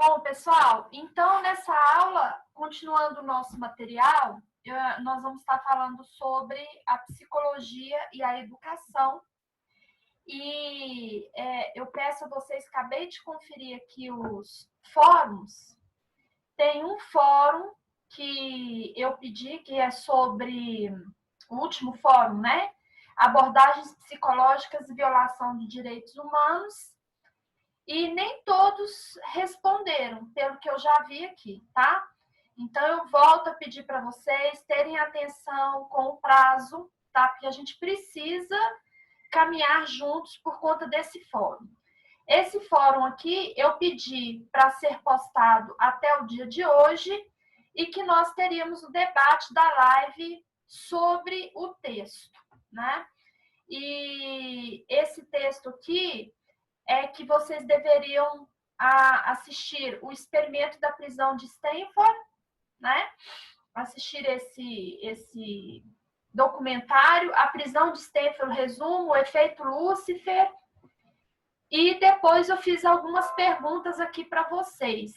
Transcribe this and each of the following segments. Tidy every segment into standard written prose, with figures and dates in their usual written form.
Bom, pessoal, então nessa aula, continuando o nosso material, nós vamos estar falando sobre a psicologia e a educação. E eu peço a vocês, acabei de conferir aqui os fóruns. Tem um fórum que eu pedi, que é sobre o último fórum, né? Abordagens psicológicas e violação de direitos humanos. E nem todos responderam, pelo que eu já vi aqui, tá? Então, eu volto a pedir para vocês terem atenção com o prazo, tá? Porque a gente precisa caminhar juntos por conta desse fórum. Esse fórum aqui, eu pedi para ser postado até o dia de hoje e que nós teríamos o debate da live sobre o texto, né? E esse texto aqui é que vocês deveriam assistir o Experimento da Prisão de Stanford, né? Assistir esse documentário, A Prisão de Stanford, resumo, o Efeito Lúcifer. E depois eu fiz algumas perguntas aqui para vocês.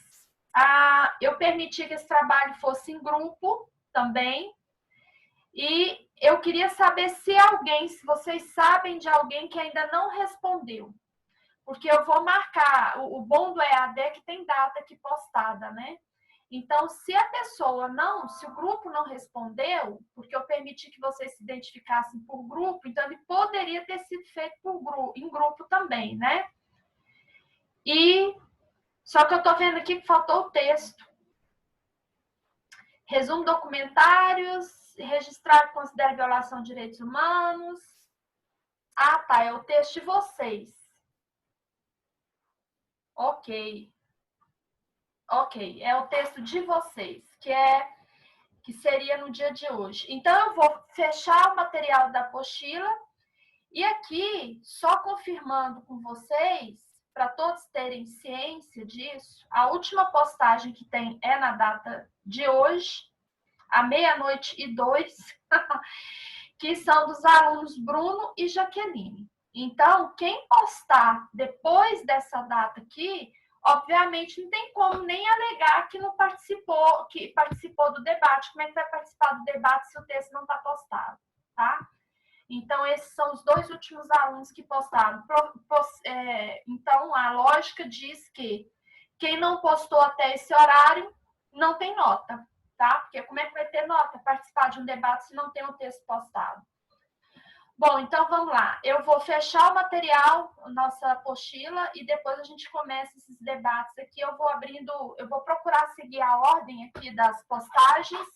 Eu permiti que esse trabalho fosse em grupo também. E eu queria saber se vocês sabem de alguém que ainda não respondeu. Porque eu vou marcar, o bom do EAD é que tem data aqui postada, né? Então, se o grupo não respondeu, porque eu permiti que vocês se identificassem por grupo, então ele poderia ter sido feito em grupo também, né? Só que eu tô vendo aqui que faltou o texto. Resumo documentários, registrar considera violação de direitos humanos. Tá, é o texto de vocês. Ok, é o texto de vocês, que seria no dia de hoje. Então, eu vou fechar o material da apostila e aqui, só confirmando com vocês, para todos terem ciência disso, a última postagem que tem é na data de hoje, à 00:02, que são dos alunos Bruno e Jaqueline. Então, quem postar depois dessa data aqui, obviamente não tem como nem alegar que não participou, do debate. Como é que vai participar do debate se o texto não está postado, tá? Então, esses são os dois últimos alunos que postaram. Então, a lógica diz que quem não postou até esse horário não tem nota, tá? Porque como é que vai ter nota participar de um debate se não tem um texto postado? Bom, então vamos lá. Eu vou fechar o material, nossa apostila, e depois a gente começa esses debates aqui. Eu vou procurar seguir a ordem aqui das postagens,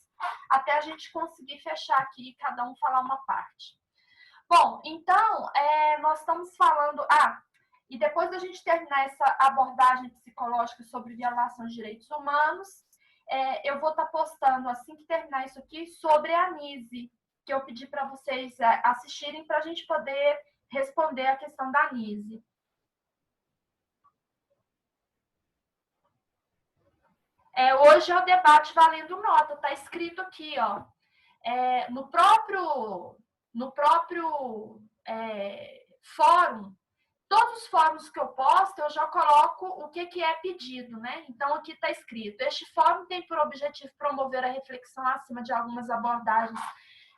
até a gente conseguir fechar aqui e cada um falar uma parte. Bom, então, nós estamos falando... e depois da gente terminar essa abordagem psicológica sobre violação de direitos humanos, eu vou estar postando, assim que terminar isso aqui, sobre a ANISE, que eu pedi para vocês assistirem para a gente poder responder a questão da ANISE. Hoje é o debate valendo nota, está escrito aqui, ó. No próprio fórum, todos os fóruns que eu posto, eu já coloco o que é pedido, né? Então, aqui está escrito: este fórum tem por objetivo promover a reflexão acima de algumas abordagens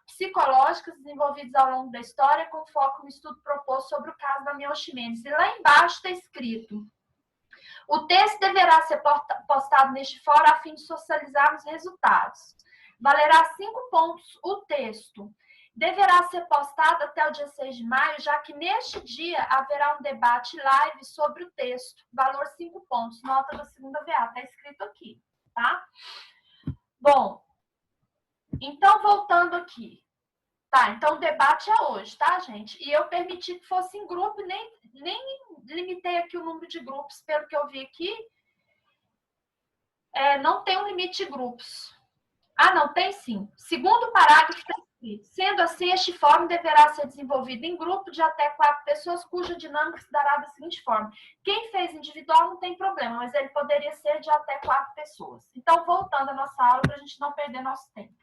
psicológicas desenvolvidas ao longo da história, com foco no estudo proposto sobre o caso da Damião Ximenes. E lá embaixo está escrito: o texto deverá ser postado neste fórum a fim de socializar os resultados. Valerá 5 pontos o texto. Deverá ser postado até o dia 6 de maio, já que neste dia haverá um debate live sobre o texto. Valor 5 pontos, nota da segunda VA, está escrito aqui, tá? Bom, então voltando aqui. Tá, então o debate é hoje, tá, gente? E eu permiti que fosse em grupo, nem limitei aqui o número de grupos, pelo que eu vi aqui. Não tem um limite de grupos. Não, tem sim. Segundo parágrafo, está escrito: sendo assim, este fórum deverá ser desenvolvido em grupo de até 4 pessoas, cuja dinâmica se dará da seguinte forma. Quem fez individual não tem problema, mas ele poderia ser de até 4 pessoas. Então, voltando à nossa aula, para a gente não perder nosso tempo.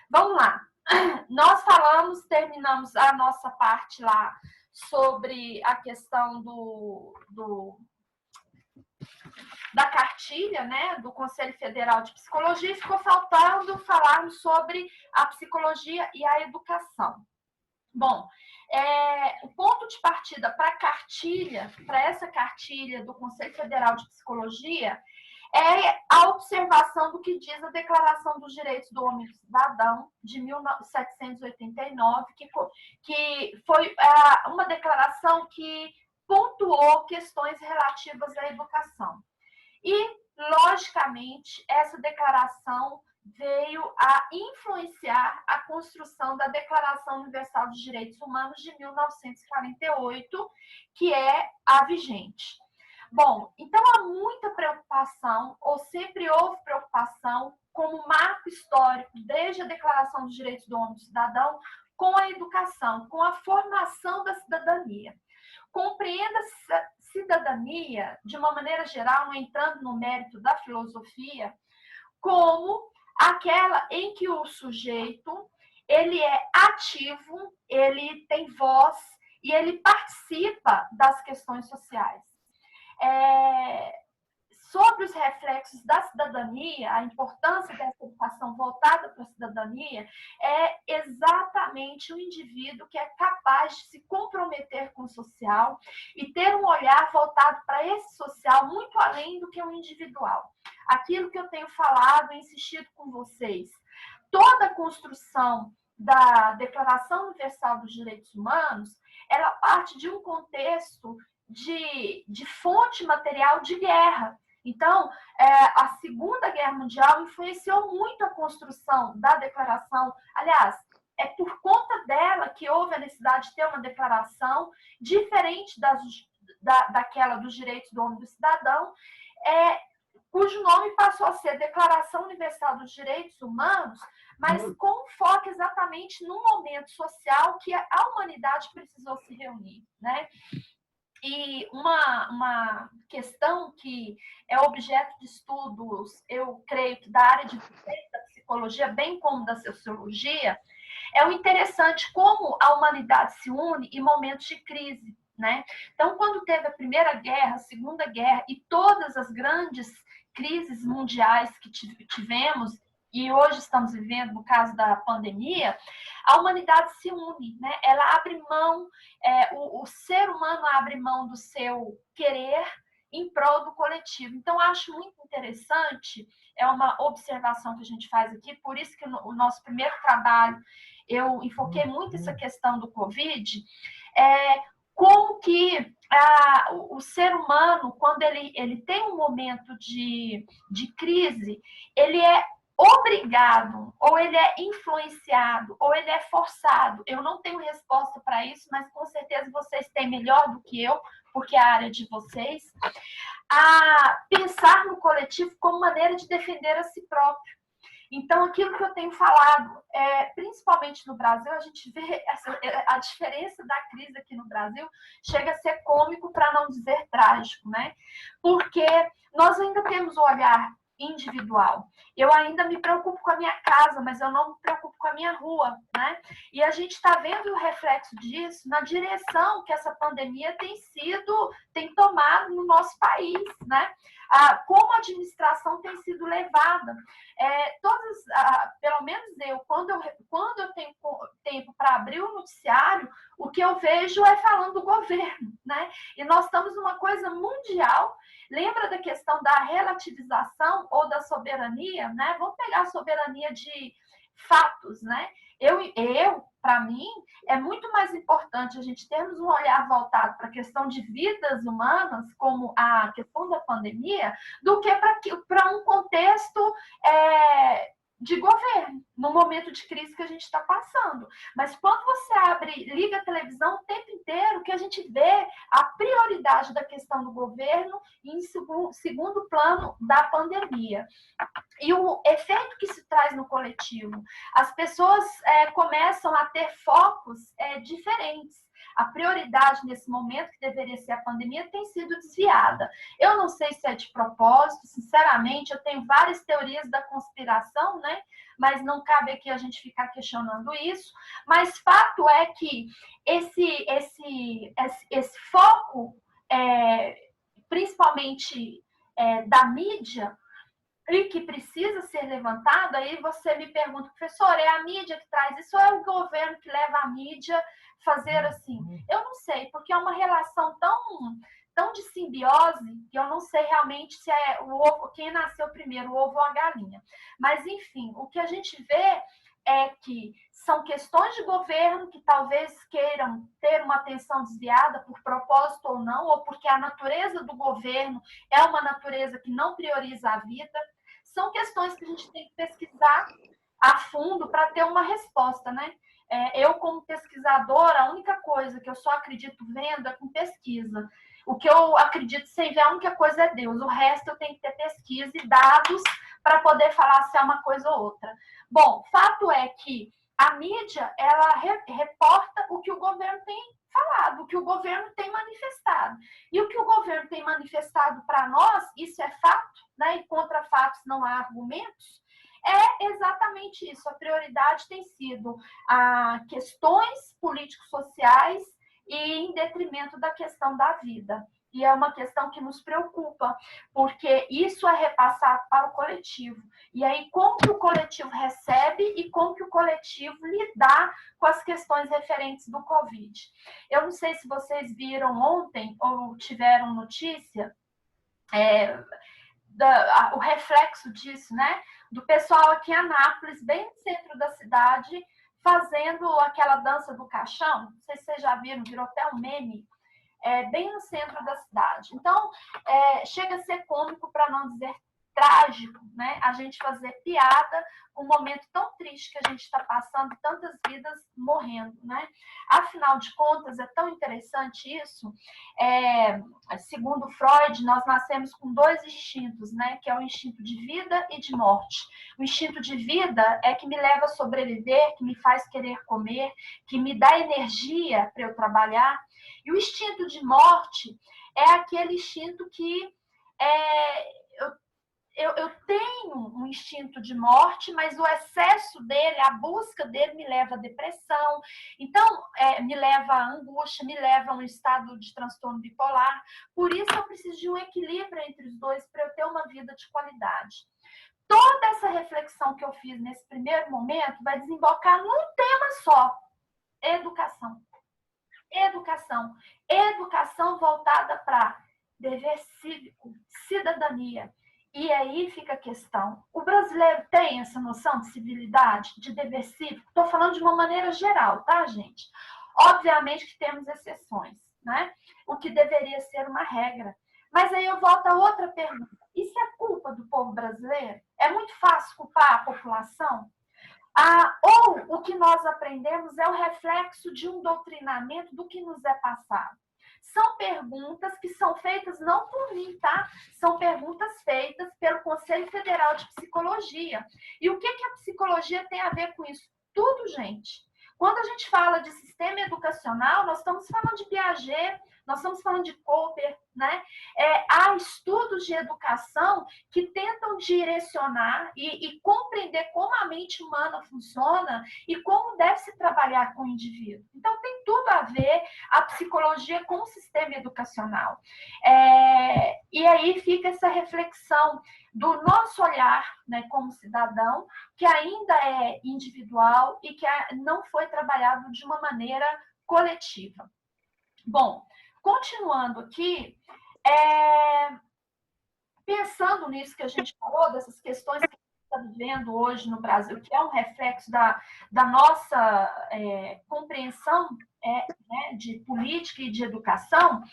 Vamos lá. Nós terminamos a nossa parte lá sobre a questão da cartilha, né, do Conselho Federal de Psicologia, e ficou faltando falarmos sobre a psicologia e a educação. Bom, o ponto de partida para a cartilha, para essa cartilha do Conselho Federal de Psicologia, é a observação do que diz a Declaração dos Direitos do Homem e do Cidadão, de 1789, que foi uma declaração que pontuou questões relativas à educação. E, logicamente, essa declaração veio a influenciar a construção da Declaração Universal dos Direitos Humanos de 1948, que é a vigente. Bom, então há muita preocupação, ou sempre houve preocupação, como marco histórico, desde a Declaração dos Direitos do Homem e do Cidadão, com a educação, com a formação da cidadania. Compreenda cidadania, de uma maneira geral, não entrando no mérito da filosofia, como aquela em que o sujeito ele é ativo, ele tem voz e ele participa das questões sociais. Sobre os reflexos da cidadania, a importância dessa educação voltada para a cidadania é exatamente o indivíduo que é capaz de se comprometer com o social e ter um olhar voltado para esse social muito além do que o individual. Aquilo que eu tenho falado e insistido com vocês, toda a construção da Declaração Universal dos Direitos Humanos, ela parte de um contexto de fonte material de guerra. Então, a Segunda Guerra Mundial influenciou muito a construção da declaração. Aliás, é por conta dela que houve a necessidade de ter uma declaração diferente daquela dos direitos do homem e do cidadão, cujo nome passou a ser Declaração Universal dos Direitos Humanos, mas com foco exatamente no momento social que a humanidade precisou se reunir, né? E uma questão que é objeto de estudos, eu creio que da área de da psicologia, bem como da sociologia, é o interessante como a humanidade se une em momentos de crise, né? Então, quando teve a Primeira Guerra, a Segunda Guerra e todas as grandes crises mundiais que tivemos, e hoje estamos vivendo, no caso da pandemia, a humanidade se une, né? Ela abre mão, o ser humano abre mão do seu querer em prol do coletivo. Então, acho muito interessante, é uma observação que a gente faz aqui, por isso que o nosso primeiro trabalho, eu enfoquei muito essa questão do Covid, como que o ser humano, quando ele tem um momento de crise, ele é obrigado, ou ele é influenciado, ou ele é forçado. Eu não tenho resposta para isso, mas com certeza vocês têm melhor do que eu, porque é a área de vocês, a pensar no coletivo como maneira de defender a si próprio. Então, aquilo que eu tenho falado, principalmente no Brasil, a gente vê a diferença da crise aqui no Brasil chega a ser cômico, para não dizer trágico, né? Porque nós ainda temos o olhar individual. Eu ainda me preocupo com a minha casa, mas eu não me preocupo com a minha rua, né? E a gente está vendo o reflexo disso na direção que essa pandemia tem tomado no nosso país, né? Como a administração tem sido levada. Pelo menos quando eu tenho tempo para abrir o noticiário, o que eu vejo é falando do governo, né? E nós estamos numa coisa mundial. Lembra da questão da relativização ou da soberania, né? Vamos pegar a soberania de fatos, né? Para mim, é muito mais importante a gente termos um olhar voltado para a questão de vidas humanas, como a questão da pandemia, do que para um contexto de governo, no momento de crise que a gente está passando. Mas quando você liga a televisão o tempo inteiro, que a gente vê a prioridade da questão do governo em segundo plano da pandemia. E o efeito que se traz no coletivo. As pessoas começam a ter focos diferentes. A prioridade nesse momento, que deveria ser a pandemia, tem sido desviada. Eu não sei se é de propósito, sinceramente, eu tenho várias teorias da conspiração, né? Mas não cabe aqui a gente ficar questionando isso. Mas fato é que esse foco, principalmente da mídia e que precisa ser levantado, aí você me pergunta, professor, é a mídia que traz isso ou é o governo que leva a mídia fazer assim? Eu não sei, porque é uma relação tão de simbiose que eu não sei realmente se é o ovo, quem nasceu primeiro, o ovo ou a galinha. Mas, enfim, o que a gente vê é que são questões de governo que talvez queiram ter uma atenção desviada por propósito ou não, ou porque a natureza do governo é uma natureza que não prioriza a vida. São questões que a gente tem que pesquisar a fundo para ter uma resposta, né? Eu, como pesquisadora, a única coisa que eu só acredito vendo é com pesquisa. O que eu acredito sem ver, a única coisa é Deus. O resto eu tenho que ter pesquisa e dados para poder falar se é uma coisa ou outra. Bom, fato é que a mídia, ela reporta o que o governo tem falado, o que o governo tem manifestado. E o que o governo tem manifestado para nós, isso é fato, né? E contra fatos não há argumentos, é exatamente isso. A prioridade tem sido questões político-sociais e em detrimento da questão da vida. E é uma questão que nos preocupa, porque isso é repassado para o coletivo. E aí, como que o coletivo recebe e como que o coletivo lidar com as questões referentes do Covid. Eu não sei se vocês viram ontem ou tiveram notícia, o reflexo disso, né? Do pessoal aqui em Anápolis, bem no centro da cidade, fazendo aquela dança do caixão. Não sei se vocês já viram, virou até um meme. Bem no centro da cidade. Então, chega a ser cômico, para não dizer trágico, né? A gente fazer piada com um momento tão triste que a gente está passando, tantas vidas morrendo, né? Afinal de contas, é tão interessante isso. Segundo Freud, nós nascemos com dois instintos, né? Que é o instinto de vida e de morte. O instinto de vida é que me leva a sobreviver, que me faz querer comer, que me dá energia para eu trabalhar. E o instinto de morte é aquele instinto que eu tenho um instinto de morte, mas o excesso dele, a busca dele me leva à depressão, então me leva à angústia, me leva a um estado de transtorno bipolar. Por isso eu preciso de um equilíbrio entre os dois para eu ter uma vida de qualidade. Toda essa reflexão que eu fiz nesse primeiro momento vai desembocar num tema só: educação. Educação. Educação voltada para dever cívico, cidadania. E aí fica a questão: o brasileiro tem essa noção de civilidade, de dever cívico? Estou falando de uma maneira geral, tá, gente? Obviamente que temos exceções, né? O que deveria ser uma regra. Mas aí eu volto a outra pergunta: isso é culpa do povo brasileiro? É muito fácil culpar a população? Ou o que nós aprendemos é o reflexo de um doutrinamento do que nos é passado. São perguntas que são feitas não por mim, tá? São perguntas feitas pelo Conselho Federal de Psicologia. E o que a psicologia tem a ver com isso? Tudo, gente. Quando a gente fala de sistema educacional, nós estamos falando de Piaget, nós estamos falando de Popper, né? Há estudos de educação que tentam direcionar e compreender como a mente humana funciona e como deve se trabalhar com o indivíduo. Então, tem tudo a ver a psicologia com o sistema educacional. E aí fica essa reflexão do nosso olhar, né, como cidadão, que ainda é individual e que não foi trabalhado de uma maneira coletiva. Bom, continuando aqui, pensando nisso que a gente falou, dessas questões que a gente está vivendo hoje no Brasil, que é um reflexo da nossa compreensão né, de política e de educação,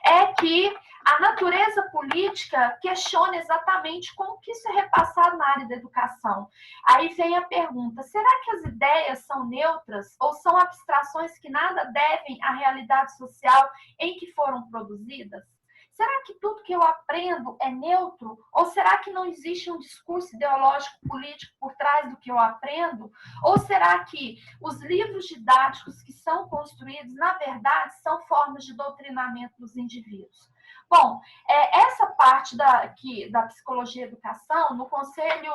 é que a natureza política questiona exatamente como que isso é repassado na área da educação. Aí vem a pergunta: será que as ideias são neutras ou são abstrações que nada devem à realidade social em que foram produzidas? Será que tudo que eu aprendo é neutro? Ou será que não existe um discurso ideológico político por trás do que eu aprendo? Ou será que os livros didáticos que são construídos, na verdade, são formas de doutrinamento dos indivíduos? Bom, essa parte da psicologia e educação, no Conselho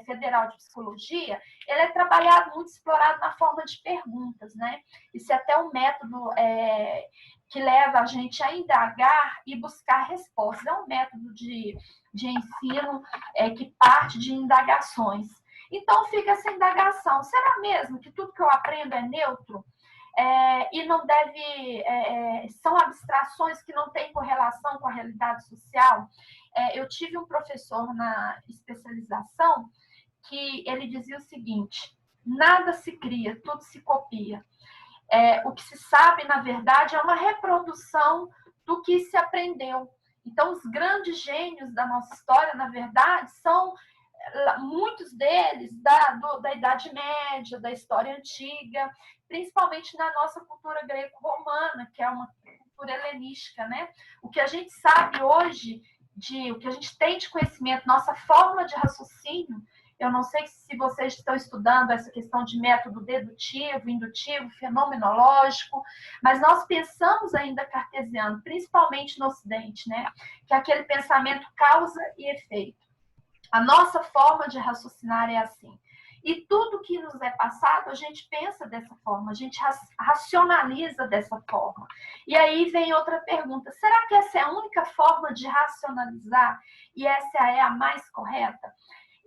Federal de Psicologia, ele é trabalhado, muito explorado na forma de perguntas, né? Isso é até um método que leva a gente a indagar e buscar respostas. É um método de ensino que parte de indagações. Então, fica essa indagação. Será mesmo que tudo que eu aprendo é neutro? E não deve... são abstrações que não têm correlação com a realidade social? Eu tive um professor na especialização que ele dizia o seguinte: nada se cria, tudo se copia. O que se sabe, na verdade, é uma reprodução do que se aprendeu. Então, os grandes gênios da nossa história, na verdade, são muitos deles da Idade Média, da história antiga, principalmente na nossa cultura greco-romana, que é uma cultura helenística, né? O que a gente sabe hoje, o que a gente tem de conhecimento, nossa forma de raciocínio, eu não sei se vocês estão estudando essa questão de método dedutivo, indutivo, fenomenológico, mas nós pensamos ainda cartesiano, principalmente no Ocidente, né? Que é aquele pensamento causa e efeito. A nossa forma de raciocinar é assim. E tudo que nos é passado, a gente pensa dessa forma, a gente racionaliza dessa forma. E aí vem outra pergunta: será que essa é a única forma de racionalizar e essa é a mais correta?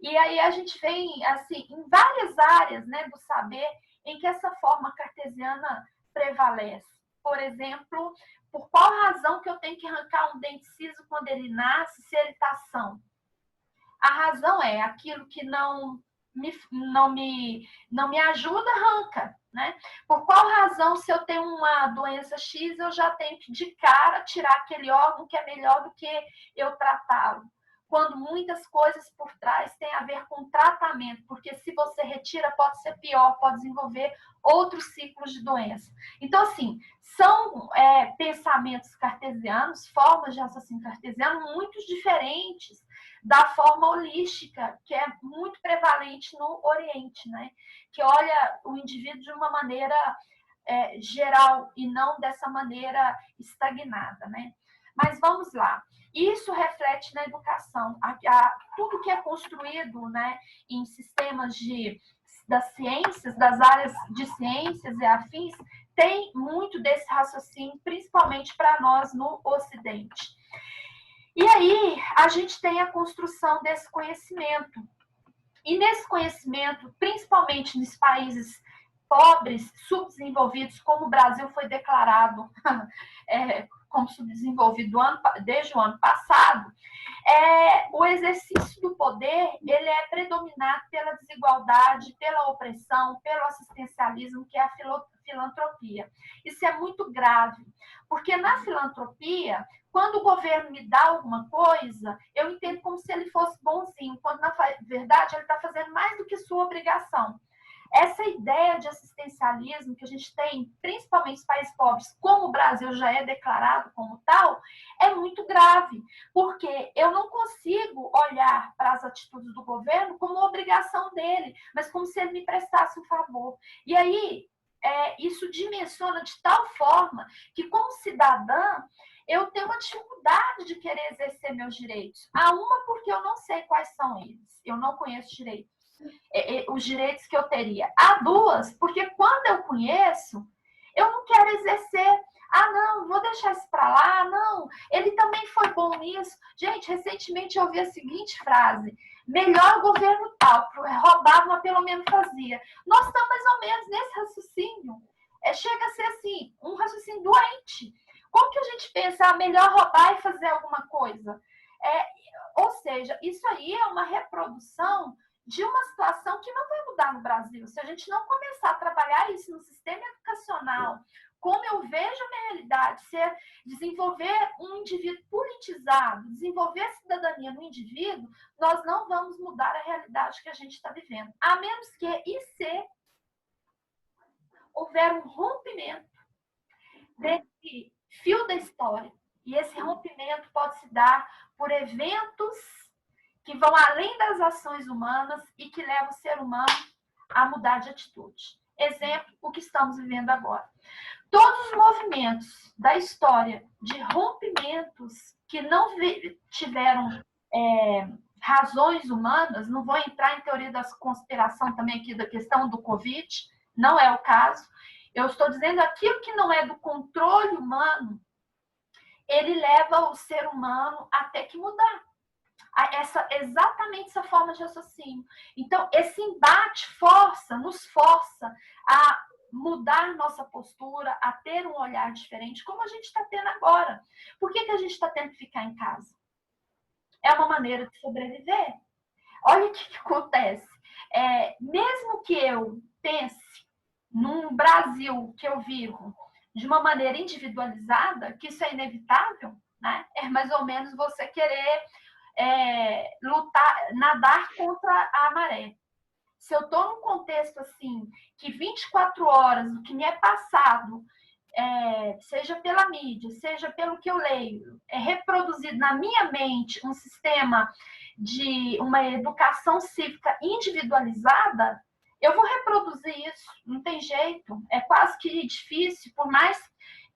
E aí a gente vem, assim, em várias áreas, né, do saber em que essa forma cartesiana prevalece. Por exemplo, por qual razão que eu tenho que arrancar um dente ciso quando ele nasce, se ele está são? A razão é aquilo que não me ajuda, arranca, né? Por qual razão, se eu tenho uma doença X, eu já tenho que, de cara, tirar aquele órgão que é melhor do que eu tratá-lo? Quando muitas coisas por trás têm a ver com tratamento, porque se você retira, pode ser pior, pode desenvolver outros ciclos de doença. Então, assim, são pensamentos cartesianos, formas de raciocínio cartesiano muito diferentes da forma holística, que é muito prevalente no Oriente, né? Que olha o indivíduo de uma maneira geral e não dessa maneira estagnada, né? Mas vamos lá. Isso reflete na educação. Tudo que é construído, né, em sistemas das ciências, das áreas de ciências e afins, tem muito desse raciocínio, principalmente para nós no Ocidente. E aí, a gente tem a construção desse conhecimento. E nesse conhecimento, principalmente nos países pobres, subdesenvolvidos, como o Brasil foi declarado como subdesenvolvido desde o ano passado, o exercício do poder ele é predominado pela desigualdade, pela opressão, pelo assistencialismo, que é a filantropia. Isso é muito grave, porque na filantropia, quando o governo me dá alguma coisa, eu entendo como se ele fosse bonzinho, quando na verdade ele está fazendo mais do que sua obrigação. Essa ideia de assistencialismo que a gente tem, principalmente nos países pobres, como o Brasil já é declarado como tal, é muito grave, porque eu não consigo olhar para as atitudes do governo como obrigação dele, mas como se ele me prestasse um favor. E aí, isso dimensiona de tal forma que, como cidadã, eu tenho uma dificuldade de querer exercer meus direitos. Há uma porque eu não sei quais são eles, eu não conheço direito. Os direitos que eu teria. Há duas, porque quando eu conheço, eu não quero exercer. Ah, não, vou deixar isso para lá. Não, ele também foi bom nisso. Gente, recentemente eu ouvi a seguinte frase: melhor o governo tal, roubava, mas pelo menos fazia. Nós estamos mais ou menos nesse raciocínio. Chega a ser assim, um raciocínio doente. Como que a gente pensa, melhor roubar e fazer alguma coisa? Ou seja, isso aí é uma reprodução de uma situação que não vai mudar no Brasil. Se a gente não começar a trabalhar isso no sistema educacional, como eu vejo a minha realidade, desenvolver um indivíduo politizado, desenvolver a cidadania no indivíduo, nós não vamos mudar a realidade que a gente está vivendo. A menos que, se houver um rompimento desse fio da história, e esse rompimento pode se dar por eventos que vão além das ações humanas e que levam o ser humano a mudar de atitude. Exemplo, o que estamos vivendo agora. Todos os movimentos da história de rompimentos que não tiveram razões humanas, não vou entrar em teoria da conspiração também aqui da questão do Covid, não é o caso, Eu estou dizendo aquilo que não é do controle humano, ele leva o ser humano a ter que mudar. Exatamente essa forma de raciocínio. Então, esse embate nos força a mudar nossa postura, a ter um olhar diferente, como a gente está tendo agora. Por que a gente está tendo que ficar em casa? É uma maneira de sobreviver. Olha o que acontece. Mesmo que eu pense num Brasil que eu vivo de uma maneira individualizada, que isso é inevitável, né? É mais ou menos você querer lutar, nadar contra a maré. Se eu estou num contexto assim, que 24 horas, o que me é passado, seja pela mídia, seja pelo que eu leio, é reproduzido na minha mente um sistema de uma educação cívica individualizada, eu vou reproduzir isso, não tem jeito. É quase que difícil, por mais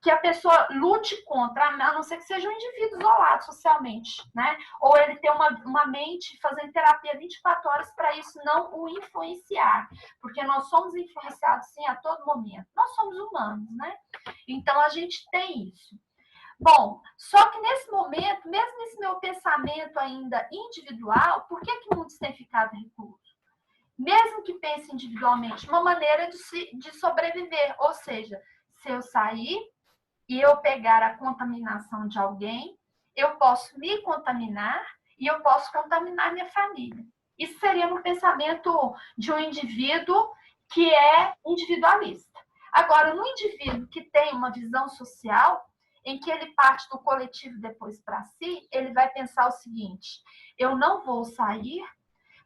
que a pessoa lute contra, a não ser que seja um indivíduo isolado socialmente, né? Ou ele ter uma mente fazendo terapia 24 horas para isso não o influenciar, porque nós somos influenciados, sim, a todo momento. Nós somos humanos, né? Então, a gente tem isso. Bom, só que nesse momento, mesmo nesse meu pensamento ainda individual, por que muitos têm ficado reclusos? Mesmo que pense individualmente, uma maneira de sobreviver. Ou seja, se eu sair e eu pegar a contaminação de alguém, eu posso me contaminar e eu posso contaminar minha família. Isso seria no pensamento de um indivíduo que é individualista. Agora, no indivíduo que tem uma visão social, em que ele parte do coletivo depois para si, ele vai pensar o seguinte: eu não vou sair,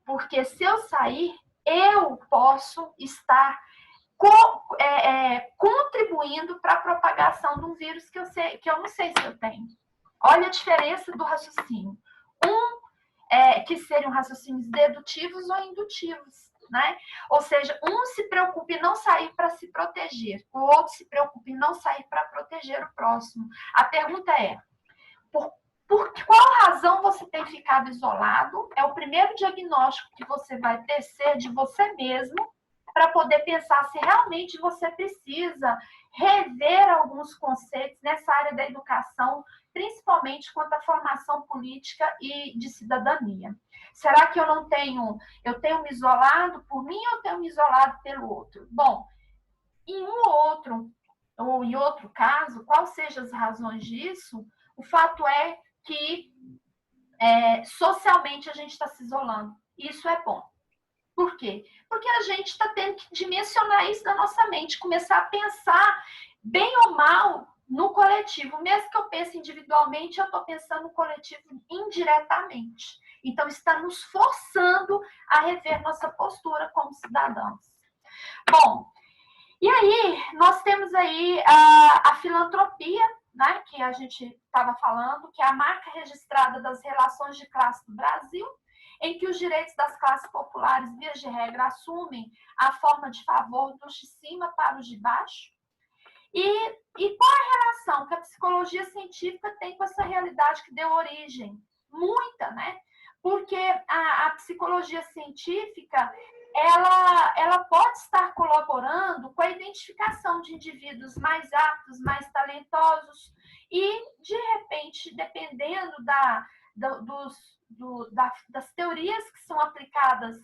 porque se eu sair, eu posso estar contribuindo para a propagação de um vírus que eu não sei se eu tenho. Olha a diferença do raciocínio. Que seriam raciocínios dedutivos ou indutivos, né? Ou seja, um se preocupa em não sair para se proteger, o outro se preocupa em não sair para proteger o próximo. A pergunta é, por qual razão você tem ficado isolado? É o primeiro diagnóstico que você vai tecer de você mesmo, para poder pensar se realmente você precisa rever alguns conceitos nessa área da educação, principalmente quanto à formação política e de cidadania. Será que eu tenho me isolado por mim ou tenho me isolado pelo outro? Bom, em em outro caso, quais sejam as razões disso, o fato é que socialmente a gente está se isolando. Isso é bom. Por quê? Porque a gente está tendo que dimensionar isso na nossa mente, começar a pensar, bem ou mal, no coletivo. Mesmo que eu pense individualmente, eu estou pensando no coletivo indiretamente. Então, está nos forçando a rever nossa postura como cidadãos. Bom, e aí, nós temos aí a filantropia, né, que a gente estava falando, que é a marca registrada das relações de classe do Brasil, em que os direitos das classes populares, via de regra, assumem a forma de favor dos de cima para os de baixo. E qual a relação que a psicologia científica tem com essa realidade que deu origem? Muita, né? Porque a psicologia científica, ela pode estar colaborando com a identificação de indivíduos mais aptos, mais talentosos, e, de repente, dependendo das teorias que são aplicadas,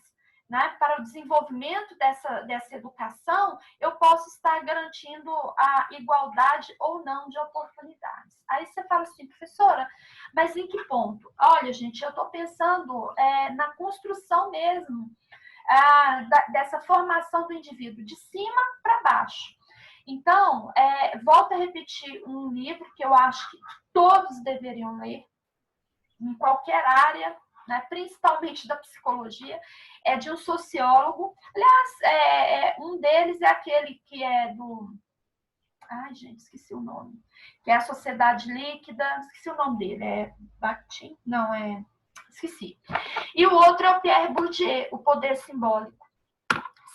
né, para o desenvolvimento dessa educação, eu posso estar garantindo a igualdade ou não de oportunidades. Aí você fala assim, professora, mas em que ponto? Olha, gente, eu estou pensando na construção mesmo dessa formação do indivíduo, de cima para baixo. Então, volto a repetir um livro que eu acho que todos deveriam ler, em qualquer área, né, principalmente da psicologia, é de um sociólogo. Aliás, um deles é aquele que é do... Ai, gente, esqueci o nome. Que é a Sociedade Líquida. Esqueci o nome dele. É Bakhtin? Não, esqueci. E o outro é o Pierre Bourdieu, O Poder Simbólico.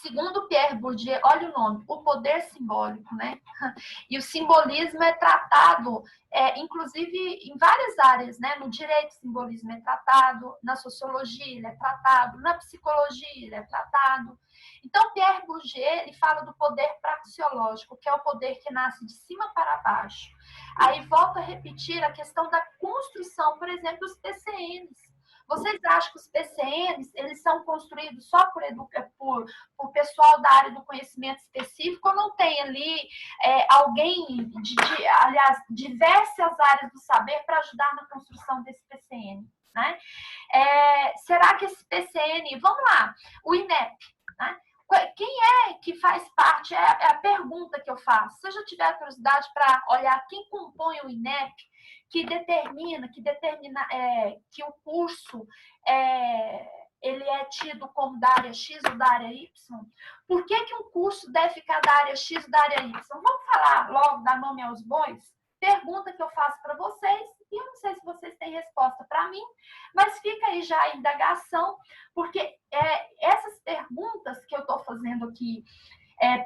Segundo Pierre Bourdieu, olha o nome, o poder simbólico, né? E o simbolismo é tratado, inclusive, em várias áreas, né? No direito, o simbolismo é tratado, na sociologia, ele é tratado, na psicologia, ele é tratado. Então, Pierre Bourdieu, ele fala do poder praxeológico, que é o poder que nasce de cima para baixo. Aí, volto a repetir a questão da construção, por exemplo, dos PCNs. Vocês acham que os PCNs, eles são construídos só por pessoal da área do conhecimento específico ou não tem ali alguém, aliás, diversas áreas do saber para ajudar na construção desse PCN? Né? Será que esse PCN, vamos lá, o INEP, né? Quem é que faz parte? É a pergunta que eu faço. Se eu já tiver curiosidade para olhar quem compõe o INEP, que determina que o curso ele é tido como da área X ou da área Y, por que um curso deve ficar da área X ou da área Y? Vamos falar logo, dar nome aos bois? Pergunta que eu faço para vocês, e eu não sei se vocês têm resposta para mim, mas fica aí já a indagação, porque essas perguntas que eu estou fazendo aqui,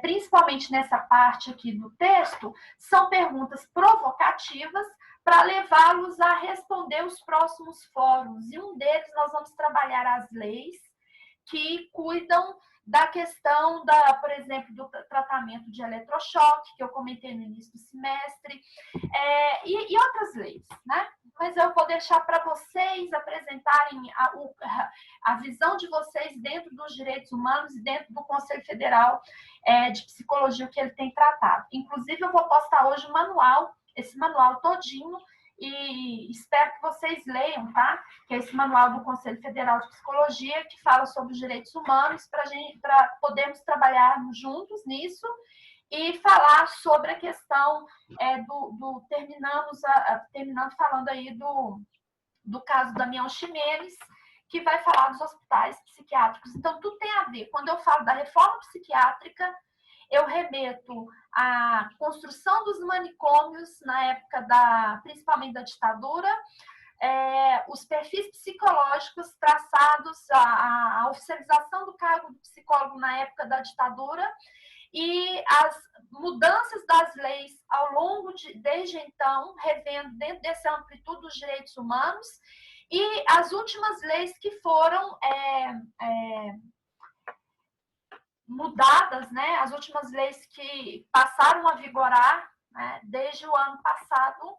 principalmente nessa parte aqui do texto, são perguntas provocativas para levá-los a responder os próximos fóruns. E um deles nós vamos trabalhar as leis que cuidam da questão, por exemplo, do tratamento de eletrochoque, que eu comentei no início do semestre, e outras leis, né? Mas eu vou deixar para vocês apresentarem a visão de vocês dentro dos direitos humanos e dentro do Conselho Federal de Psicologia, que ele tem tratado. Inclusive, eu vou postar hoje o manual, esse manual todinho, e espero que vocês leiam, tá? Que é esse manual do Conselho Federal de Psicologia, que fala sobre os direitos humanos, para podermos trabalhar juntos nisso e falar sobre a questão terminando falando aí do caso Damião Ximenes, que vai falar dos hospitais psiquiátricos. Então, tudo tem a ver. Quando eu falo da reforma psiquiátrica, eu remeto à construção dos manicômios na época principalmente da ditadura, os perfis psicológicos traçados, a oficialização do cargo do psicólogo na época da ditadura e as mudanças das leis ao longo desde então, revendo dentro dessa amplitude dos direitos humanos, e as últimas leis que foram mudadas, né? As últimas leis que passaram a vigorar, né? Desde o ano passado,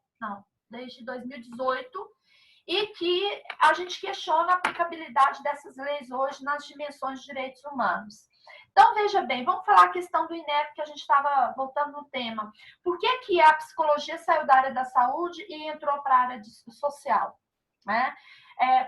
desde 2018, e que a gente questiona a aplicabilidade dessas leis hoje nas dimensões de direitos humanos. Então, veja bem, vamos falar a questão do INEP, que a gente estava voltando no tema. Por que a psicologia saiu da área da saúde e entrou para a área social? Né?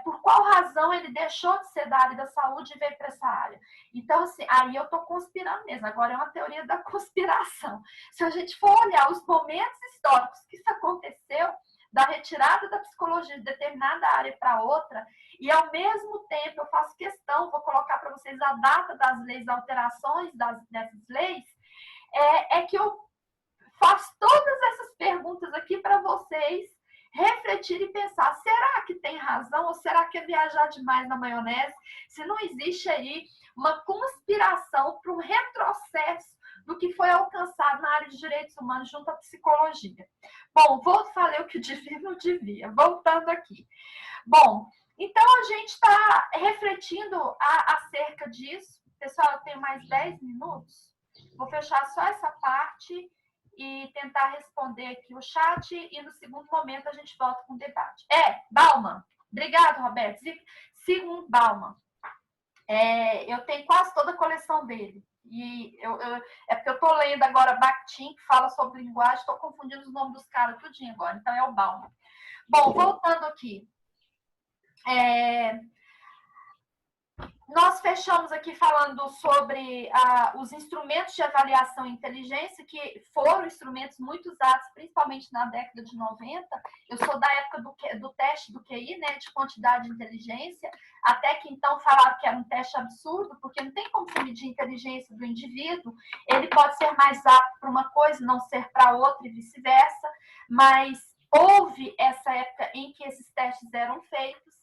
Por qual razão ele deixou de ser da área da saúde e veio para essa área? Então, assim, aí eu estou conspirando mesmo. Agora é uma teoria da conspiração. Se a gente for olhar os momentos históricos que isso aconteceu, da retirada da psicologia de determinada área para outra, e ao mesmo tempo eu faço questão, vou colocar para vocês a data das leis, alterações dessas leis, que eu faço todas essas perguntas aqui para vocês refletir e pensar, será que tem razão ou será que é viajar demais na maionese? Se não existe aí uma conspiração para um retrocesso do que foi alcançado na área de direitos humanos junto à psicologia. Bom, falei o que devia, não devia. Voltando aqui. Bom, então a gente está refletindo acerca disso. Pessoal, eu tenho mais 10 minutos. Vou fechar só essa parte e tentar responder aqui o chat, e no segundo momento a gente volta com o debate. Bauman. Obrigado, Roberto. Sigmund Bauman. Eu tenho quase toda a coleção dele. E porque eu estou lendo agora Bakhtin, que fala sobre linguagem, estou confundindo os nomes dos caras tudinho agora, então é o Bauman. Bom, voltando aqui. Nós fechamos aqui falando sobre os instrumentos de avaliação e inteligência, que foram instrumentos muito usados, principalmente na década de 90. Eu sou da época do teste do QI, né, de quantidade de inteligência, até que então falaram que era um teste absurdo, porque não tem como se medir a inteligência do indivíduo, ele pode ser mais apto para uma coisa e não ser para outra e vice-versa, mas houve essa época em que esses testes eram feitos.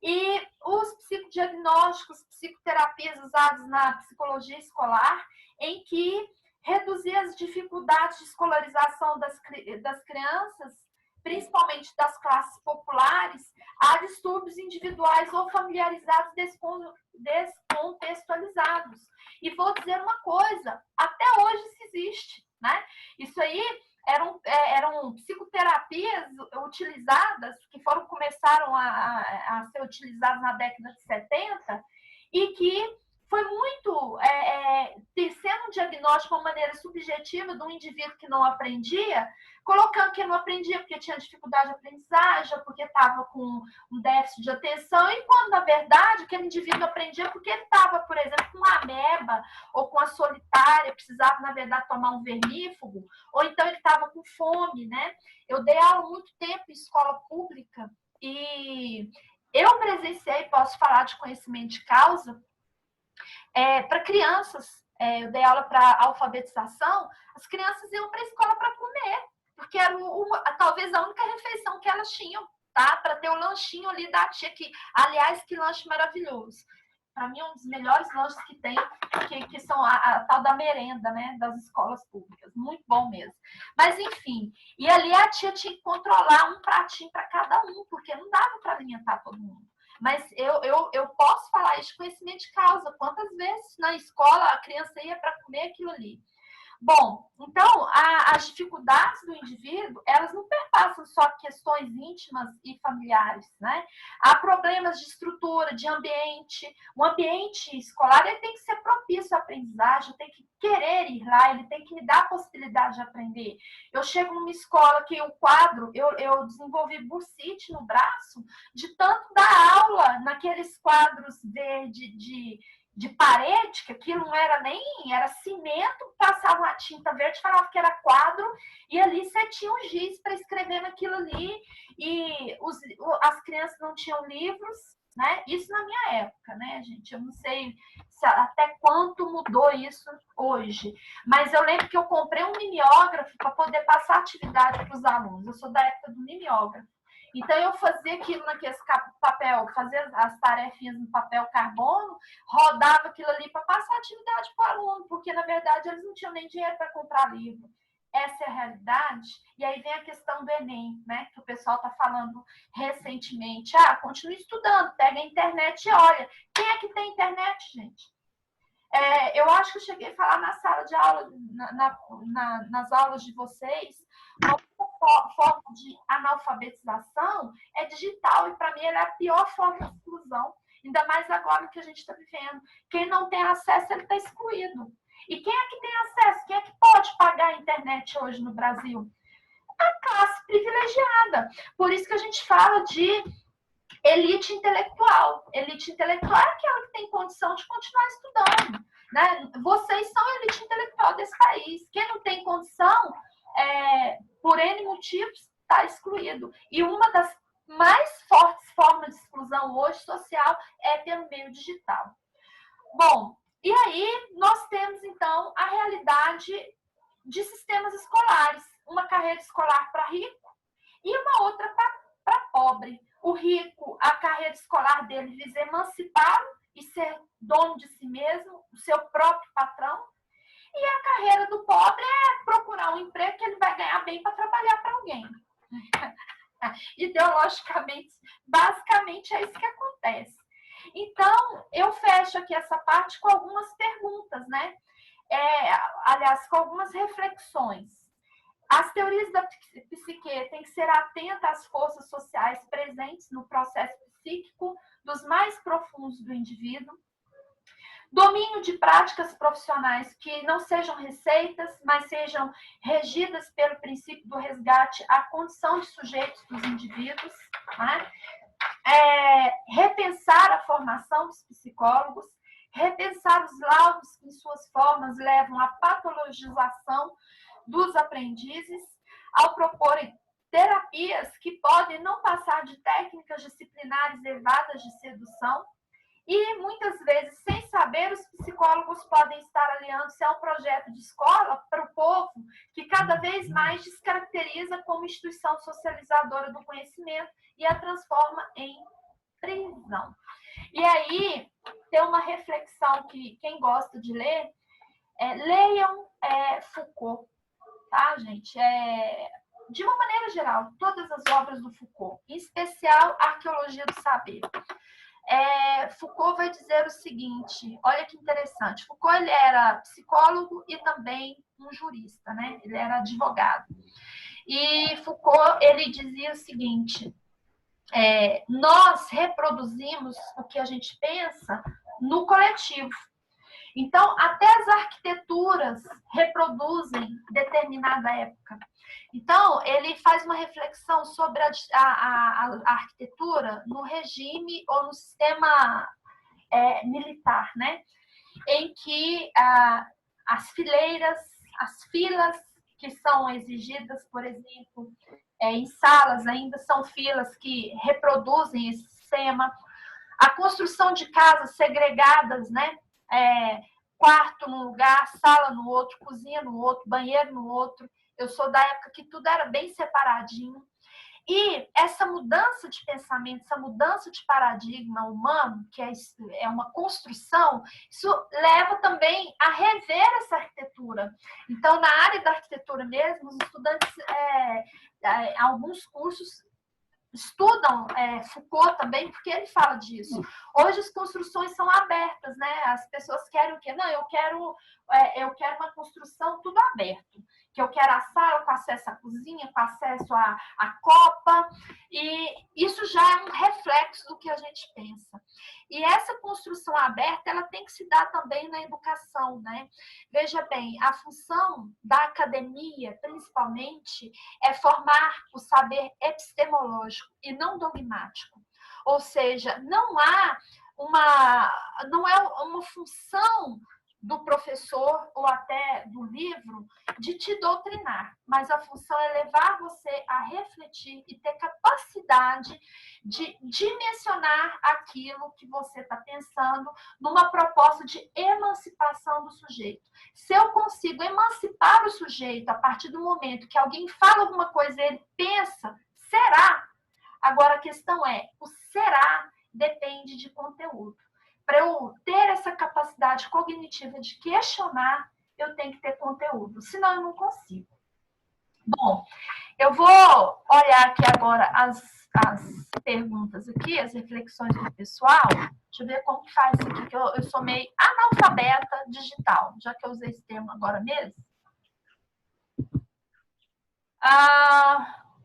E os diagnósticos, psicoterapias usadas na psicologia escolar, em que reduzia as dificuldades de escolarização das crianças, principalmente das classes populares, a distúrbios individuais ou familiarizados descontextualizados. E vou dizer uma coisa, até hoje isso existe, né? Isso aí eram psicoterapias utilizadas, que começaram a ser utilizadas na década de 70, e que foi muito sendo um diagnóstico de uma maneira subjetiva de um indivíduo que não aprendia, colocando que não aprendia porque tinha dificuldade de aprendizagem, porque estava com um déficit de atenção, e quando, na verdade, aquele indivíduo aprendia porque ele estava, por exemplo, com uma ameba ou com a solitária, precisava, na verdade, tomar um vermífugo, ou então ele estava com fome, né? Eu dei aula muito tempo em escola pública e eu presenciei, posso falar de conhecimento de causa, para crianças. Eu dei aula para alfabetização, as crianças iam para a escola para comer, porque era talvez a única refeição que elas tinham, tá? Para ter o lanchinho ali da tia, que, aliás, que lanche maravilhoso. Para mim, um dos melhores lanches que tem, que são a tal da merenda, né, das escolas públicas. Muito bom mesmo. Mas, enfim, e ali a tia tinha que controlar um pratinho para cada um, porque não dava para alimentar todo mundo. Mas eu posso falar isso de conhecimento de causa. Quantas vezes na escola a criança ia para comer aquilo ali? Bom, então, as dificuldades do indivíduo, elas não perpassam só questões íntimas e familiares, né? Há problemas de estrutura, de ambiente. O ambiente escolar, ele tem que ser propício à aprendizagem, tem que querer ir lá, ele tem que me dar a possibilidade de aprender. Eu chego numa escola que o quadro, eu desenvolvi bursite no braço, de tanto dar aula naqueles quadros de parede, que aquilo não era nem, era cimento, passava uma tinta verde, falava que era quadro, e ali você tinha um giz para escrever naquilo ali, e as crianças não tinham livros, né? Isso na minha época, né, gente? Eu não sei até quanto mudou isso hoje, mas eu lembro que eu comprei um mimeógrafo para poder passar atividade para os alunos. Eu sou da época do mimeógrafo. Então, eu fazia aquilo naquele papel, fazia as tarefinhas no papel carbono, rodava aquilo ali para passar atividade para o aluno, porque, na verdade, eles não tinham nem dinheiro para comprar livro. Essa é a realidade. E aí vem a questão do Enem, né? Que o pessoal está falando recentemente. Continue estudando, pega a internet e olha. Quem é que tem internet, gente? Eu acho que eu cheguei a falar na sala de aula, nas aulas de vocês, uma forma de analfabetização é digital, e para mim ela é a pior forma de exclusão, ainda mais agora que a gente está vivendo. Quem não tem acesso, ele está excluído. E quem é que tem acesso? Quem é que pode pagar a internet hoje no Brasil? A classe privilegiada. Por isso que a gente fala de elite intelectual. Elite intelectual é aquela que tem condição de continuar estudando, né? Vocês são a elite intelectual desse país. Quem não tem condição, por N motivos, está excluído. E uma das mais fortes formas de exclusão hoje social é pelo meio digital. Bom, e aí nós temos, então, a realidade de sistemas escolares. Uma carreira escolar para rico e uma outra para pobre. O rico, a carreira escolar dele visa emancipá-lo e ser dono de si mesmo, o seu próprio patrão. E a carreira do pobre é procurar um emprego que ele vai ganhar bem para trabalhar para alguém. Ideologicamente, basicamente é isso que acontece. Então, eu fecho aqui essa parte com algumas perguntas, né? Aliás, com algumas reflexões. As teorias da psique têm que ser atentas às forças sociais presentes no processo psíquico dos mais profundos do indivíduo. Domínio de práticas profissionais que não sejam receitas, mas sejam regidas pelo princípio do resgate à condição de sujeitos dos indivíduos. Né? Repensar a formação dos psicólogos, repensar os laudos que, em suas formas, levam à patologização dos aprendizes, ao proporem terapias que podem não passar de técnicas disciplinares elevadas de sedução, e muitas vezes, sem saber, os psicólogos podem estar aliando-se a um projeto de escola para o povo que cada vez mais descaracteriza como instituição socializadora do conhecimento e a transforma em prisão. E aí, tem uma reflexão que quem gosta de ler, leiam Foucault, tá, gente? De uma maneira geral, todas as obras do Foucault, em especial Arqueologia do Saber. Foucault vai dizer o seguinte, olha que interessante, Foucault ele era psicólogo e também um jurista, né? Ele era advogado. E Foucault ele dizia o seguinte, nós reproduzimos o que a gente pensa no coletivo. Então, até as arquiteturas reproduzem determinada época. Então, ele faz uma reflexão sobre a arquitetura no regime ou no sistema militar, né? Em que as fileiras, as filas que são exigidas, por exemplo, em salas ainda são filas que reproduzem esse sistema. A construção de casas segregadas, né? Quarto num lugar, sala no outro, cozinha no outro, banheiro no outro. Eu sou da época que tudo era bem separadinho. E essa mudança de pensamento, essa mudança de paradigma humano, que é uma construção, isso leva também a rever essa arquitetura. Então, na área da arquitetura mesmo, os estudantes, alguns cursos, estudam Foucault também, porque ele fala disso. Hoje as construções são abertas, né? As pessoas querem o quê? Não, eu quero uma construção tudo aberto. Que eu quero a sala com acesso à cozinha, com acesso à copa. E isso já é um reflexo do que a gente pensa. E essa construção aberta, ela tem que se dar também na educação, né? Veja bem, a função da academia, principalmente, é formar o saber epistemológico e não dogmático. Ou seja, não é uma função do professor ou até do livro de te doutrinar, mas a função é levar você a refletir e ter capacidade de dimensionar aquilo que você está pensando numa proposta de emancipação do sujeito. Se eu consigo emancipar o sujeito a partir do momento que alguém fala alguma coisa e ele pensa, será? Agora a questão o será depende de conteúdo. Para eu ter essa capacidade cognitiva de questionar, eu tenho que ter conteúdo, senão eu não consigo. Bom, eu vou olhar aqui agora as perguntas aqui, as reflexões do pessoal. Deixa eu ver como que faz isso aqui, que eu sou meio analfabeta digital, já que eu usei esse termo agora mesmo.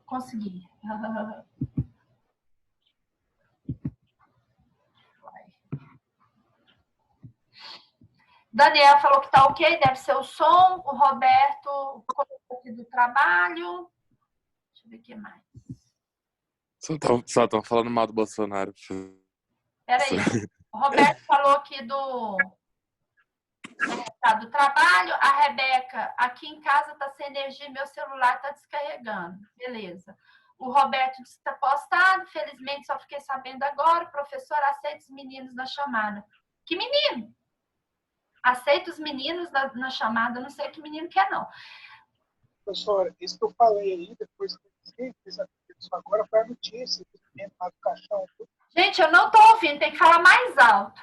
Consegui. Daniel falou que tá ok, deve ser o som. O Roberto colocou aqui do trabalho. Deixa eu ver o que mais. Só estão falando mal do Bolsonaro. Peraí. O Roberto falou aqui do trabalho. A Rebeca, aqui em casa tá sem energia, meu celular tá descarregando. Beleza. O Roberto disse que está postado. Felizmente, só fiquei sabendo agora. Professor, aceita os meninos na chamada. Que menino? Aceita os meninos na chamada, não sei que menino que é, não. Professora, isso que eu falei aí, depois que eu fiz isso agora, foi a notícia lá do caixão. Gente, eu não estou ouvindo, tem que falar mais alto.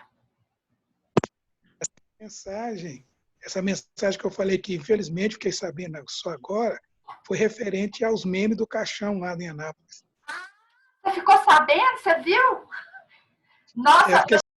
Essa mensagem que eu falei que, infelizmente, fiquei sabendo só agora, foi referente aos memes do caixão lá em Anápolis. Você ficou sabendo? Você viu? Nossa, eu fiquei